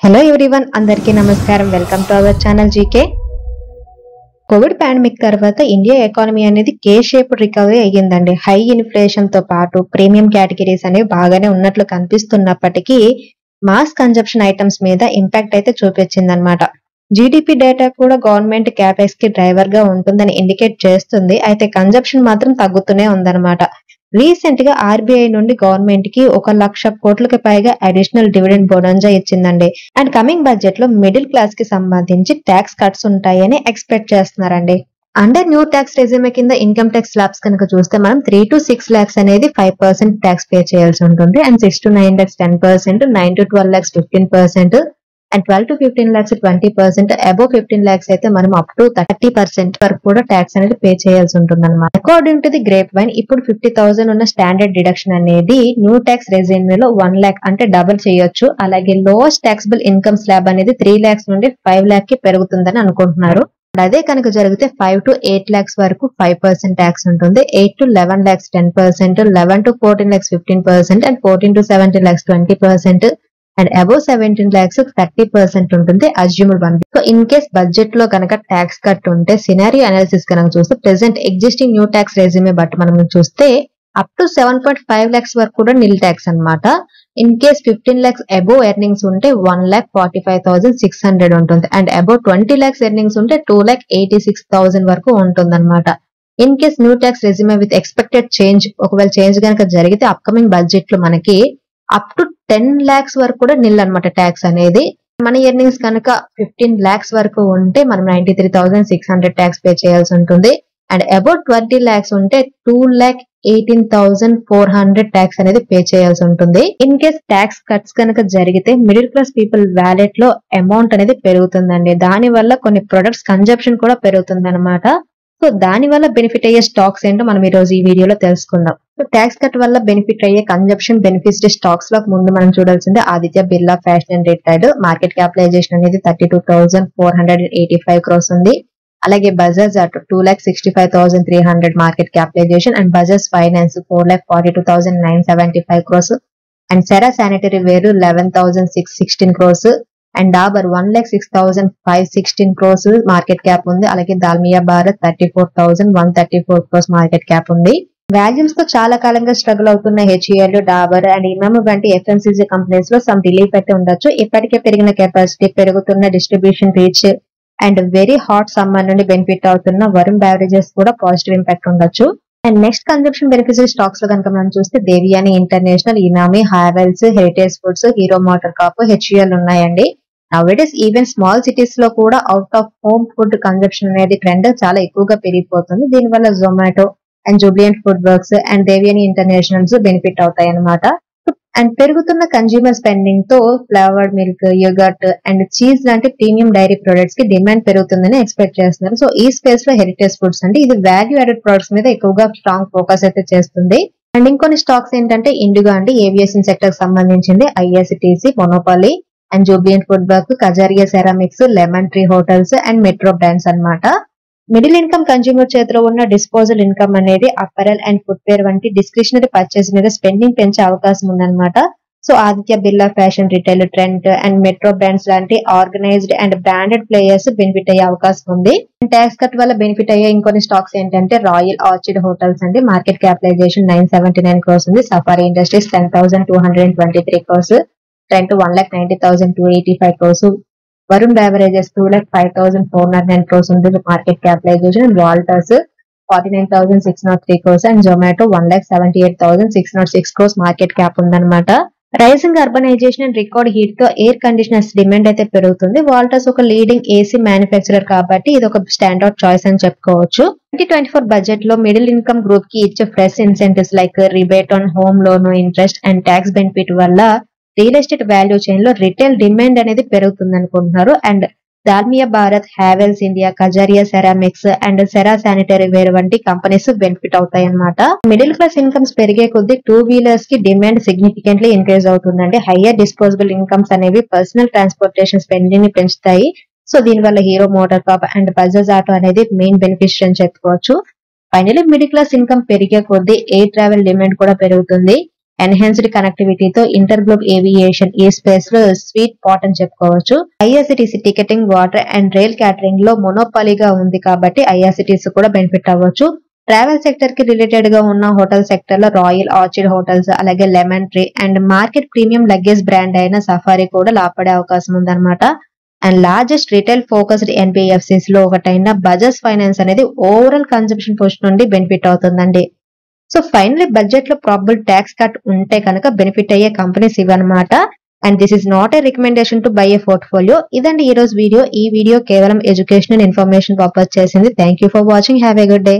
Hello everyone, అందరికీ నమస్కారం. Welcome to our channel GK. Covid pandemic తర్వాత ఇండియా ఎకానమీ అనేది కే షేప్ రికవరీ అయ్యిందండి. హై ఇన్ఫ్లేషన్ తో పాటు ప్రీమియం కేటగిరీస్ అనేవి బాగానే ఉన్నట్లు కనిపిస్తున్నప్పటికీ మాస్ కన్జంప్షన్ ఐటమ్స్ మీద ఇంపాక్ట్ అయితే చూపించింది అనమాట. జీడిపి డేటా కూడా గవర్నమెంట్ క్యాపెక్స్ కి డ్రైవర్ గా ఉంటుందని ఇండికేట్ చేస్తుంది. అయితే కన్జంప్షన్ మాత్రం తగ్గుతూనే ఉందన్నమాట. రీసెంట్ గా ఆర్బీఐ నుండి గవర్నమెంట్ కి 1,00,000 కోట్లకి పైగా అడిషనల్ డివిడెండ్ బోనస్ ఇచ్చిందండి. అండ్ కమింగ్ బడ్జెట్ లో మిడిల్ క్లాస్ కి సంబంధించి ట్యాక్స్ కట్స్ ఉంటాయని ఎక్స్పెక్ట్ చేస్తున్నారండి. అండర్ న్యూ ట్యాక్స్ రెజ్యూమే కింద ఇన్కమ్ ట్యాక్స్ స్లాబ్స్ కనుక చూస్తే మనం 3 to 6 lakhs అనేది 5% ట్యాక్స్ పే చేయాల్సి ఉంటుంది. And 6 to 9 lakhs 10%, 9 to 12 lakhs 15%, and 12 to 15 lakhs 20%, above 15 lakhs అయితే మనం అప్ టు 30% వరకు కూడా ట్యాక్స్ అనేది పే చేయాల్సి ఉంటుంది అనమాట. According to the grape wine, ఇప్పుడు 50,000 ఉన్న స్టాండర్డ్ డిడక్షన్ అనేది న్యూ ట్యాక్స్ రెజ్యూమేలో 1 lakh అంటే డబుల్ చేయొచ్చు. అలాగే లోయెస్ట్ ట్యాక్సిబుల్ ఇన్కమ్ స్లాబ్ అనేది 3 lakhs నుండి 5 lakh కి పెరుగుతుందని అనుకుంటున్నారు. అదే కనుక జరిగితే 5 to 8 lakhs వరకు 5% ట్యాక్స్ ఉంటుంది. 8 to 11 lakhs 10%, 11 to 14 lakhs 15%, and 14 to 17 lakhs 20%, and above 17 lakhs 30% ఉంటుంది assumed one. So in case budget లో కనుక ట్యాక్స్ కట్ ఉంటే సినారియో అనాలిసిస్ కనుక చూస్తే present existing new tax resume బట్టి మనం చూస్తే అప్ టు 7.5 lakhs వరకు కూడా నిల్ ట్యాక్స్ అనమాట. In case 15 lakhs above earnings ఉంటే 1,45,600 ఉంటుంది. అండ్ అబోవ్ 20 lakhs ఎర్నింగ్స్ ఉంటే 2,86,000 వరకు ఉంటుంది అనమాట. In case new tax resume with expected change, ఒకవేళ చేంజ్ కనుక జరిగితే అప్కమింగ్ బడ్జెట్ లో మనకి అప్ టు 10 lakhs వరకు కూడా నిల్ అనమాట ట్యాక్స్ అనేది. మన ఎర్నింగ్స్ కనుక 15 lakhs వరకు ఉంటే మనం 93,600 ట్యాక్స్ పే చేయాల్సి ఉంటుంది. అండ్ అబౌట్ 20 lakhs ఉంటే 2,18,400 ట్యాక్స్ అనేది పే చేయాల్సి ఉంటుంది. ఇన్ కేస్ ట్యాక్స్ కట్స్ కనుక జరిగితే మిడిల్ క్లాస్ పీపుల్ వ్యాలెట్ లో అమౌంట్ అనేది పెరుగుతుందండి. దాని వల్ల కొన్ని ప్రొడక్ట్స్ కన్జంప్షన్ కూడా పెరుగుతుంది అనమాట. సో దాని వల్ల బెనిఫిట్ అయ్యే స్టాక్స్ ఏంటో మనం ఈ రోజు ఈ వీడియోలో తెలుసుకుందాం. సో ట్యాక్స్ కట్ వల్ల బెనిఫిట్ అయ్యే కన్జంప్షన్ బెనిఫిట్స్ స్టాక్స్ లో ముందు మనం చూడాల్సిందే Aditya Birla fashion and retail. Market capitalisation అనేది 32,485 crores ఉంది. అలాగే Bajaj auto 2,65,300 market capitalisation, and Bajaj finance 4,42,975 crores, and Cera sanitary ware 11,616 crores, and Dabur 1,06,516 crores market cap ఉంది. అలాగే Dalmia Bharat 34,134 crores market cap ఉంది. వాల్యూమ్స్ తో చాలా కాలంగా స్ట్రగుల్ అవుతున్న హెచ్ఈఎల్, డాబర్ అండ్ ఇమామ్ వంటి ఎఫ్ఎంసీజీ కంపెనీస్ లో సమ్ రిలీఫ్ అయితే ఉండొచ్చు. ఇప్పటికే పెరిగిన కెపాసిటీ, పెరుగుతున్న distribution reach, and very hot summer నుండి బెనిఫిట్ అవుతున్న వరుణ్ బెవరేజెస్ కూడా పాజిటివ్ ఇంపాక్ట్ ఉండొచ్చు. And next consumption benefits stocks లో కనుక మనం చూస్తే Devyani international, Emami, Havells, Heritage foods, Hero motor corp, HEL ఉన్నాయండి. నౌడేస్ ఈవెన్ స్మాల్ సిటీస్ లో కూడా out of home food consumption అనేది ట్రెండ్ చాలా ఎక్కువగా పెరిగిపోతుంది. దీనివల్ల Zomato and Jubilant food works and Devyani international's benefit అవుతాయి అన్నమాట. అండ్ పెరుగుతున్న కన్జ్యూమర్ స్పెండింగ్ తో flavoured milk, yogurt and cheese లాంటి ప్రీమియం డైరీ ప్రొడక్ట్స్ కి డిమాండ్ పెరుగుతుందని ఎక్స్పెక్ట్ చేస్తున్నారు. సో ఈ స్పేస్ లో హెరిటేజ్ ఫుడ్స్ అంటే ఇది వాల్యూ యాడెడ్ ప్రొడక్ట్స్ మీద ఎక్కువగా స్ట్రాంగ్ ఫోకస్ అయితే చేస్తుంది. అండ్ ఇంకొన్ని స్టాక్స్ ఏంటంటే ఇండిగో అంటే ఏవియేషన్ సెక్టర్ సంబంధించింది, ISTC, monopoly and Jubilant food work, Kajaria ceramics, lemon tree hotels and metro brands అన్నమాట. మిడిల్ ఇన్కమ్ కన్జ్యూమర్ చేతిలో ఉన్న డిస్పోజల్ ఇన్కమ్ అనేది అప్పరల్ అండ్ ఫుట్వేర్ వంటి డిస్క్రిషనరీ పర్చేస్ మీద స్పెండింగ్ పెంచే అవకాశం ఉందన్నమాట. So Aditya Birla fashion retail, trend and metro brands లాంటి organised and branded players benefit అయ్యే అవకాశం ఉంది. ట్యాక్స్ కట్ వల్ల బెనిఫిట్ అయ్యే ఇంకొన్ని స్టాక్స్ ఏంటంటే రాయల్ ఆర్చిడ్ హోటల్స్ అండి, మార్కెట్ క్యాపిటలైజేషన్ 979 crores ఉంది. Safari industries 10,223 crores, trend 1,90,285 crores, Varun beverages 2,05,409 crores ఉంది market capitalisation, Voltas 49,603 crores, and Zomato 1,78,606 crores market cap ఉందన్నమాట. Rising urbanisation and record heat తో ఎయిర్ కండిషనర్స్ డిమాండ్ అయితే పెరుగుతుంది. వాల్టర్స్ ఒక leading AC manufacturer కాబట్టి ఇది ఒక స్టాండర్డ్ చాయిస్ అని చెప్పుకోవచ్చు. 2024 బడ్జెట్ లో మిడిల్ ఇన్కమ్ గ్రూప్ కి ఇచ్చే fresh incentives like rebate on home loan, interest and tax benefit వల్ల రియల్ ఎస్టేట్ వాల్యూ చైన్ లో రిటైల్ డిమాండ్ అనేది పెరుగుతుంది అనుకుంటున్నారు. And Dalmia Bharat, Havells India, Kajaria ceramics and Cera sanitary ware వంటి కంపెనీస్ బెనిఫిట్ అవుతాయి అన్నమాట. మిడిల్ క్లాస్ ఇన్కమ్స్ పెరిగే కొద్దీ 2 వీలర్స్ కి డిమాండ్ సిగ్నిఫికెంట్లీ ఇంక్రీజ్ అవుతుందండి. హయ్యర్ డిస్పోజబుల్ ఇన్కమ్స్ అనేవి పర్సనల్ ట్రాన్స్పోర్టేషన్ స్పెండింగ్ ని పెంచుతాయి. సో దీనివల్ల hero motor Corp and Bajaj auto అనేది మెయిన్ బెనిఫిషియరీ అని చెప్పుకోవచ్చు. ఫైనలీ మిడిల్ క్లాస్ ఇన్కమ్ పెరిగే కొద్దీ ఎయిర్ ట్రావెల్ డిమాండ్ కూడా పెరుగుతుంది. ఎన్హాన్స్డ్ కనెక్టివిటీతో ఇంటర్ గ్లోబ్ ఏవియేషన్ ఈ స్పేస్ లో స్వీట్ పాట్ అని చెప్పుకోవచ్చు. IRCTC ticketing, water and rail catering లో మొనోపాలీగా ఉంది కాబట్టి ఐఆర్సిటిసి కూడా బెనిఫిట్ అవ్వచ్చు. ట్రావెల్ సెక్టర్ కి రిలేటెడ్ గా ఉన్న హోటల్ సెక్టర్ లో రాయల్ ఆర్చిడ్ హోటల్స్, అలాగే lemon tree and market premium luggage brand అయిన సఫారీ కూడా లాభపడే అవకాశం ఉందన్నమాట. And largest retail focused NBFCs లో ఒకటైన బజాజ్ ఫైనాన్స్ అనేది ఓవరాల్ కన్సంప్షన్ పుష్ నుండి బెనిఫిట్ అవుతుందండి. సో ఫైనలీ బడ్జెట్ లో ప్రాబబుల్ ట్యాక్స్ కట్ ఉంటే కనుక బెనిఫిట్ అయ్యే కంపెనీస్ ఇవన్నమాట. And this is not a recommendation to buy A portfolio. ఇదండి ఈ రోజు వీడియో. ఈ వీడియో కేవలం ఎడ్యుకేషనల్ ఇన్ఫర్మేషన్ పర్పస్ చేసింది. Thank you for watching. Have a good day.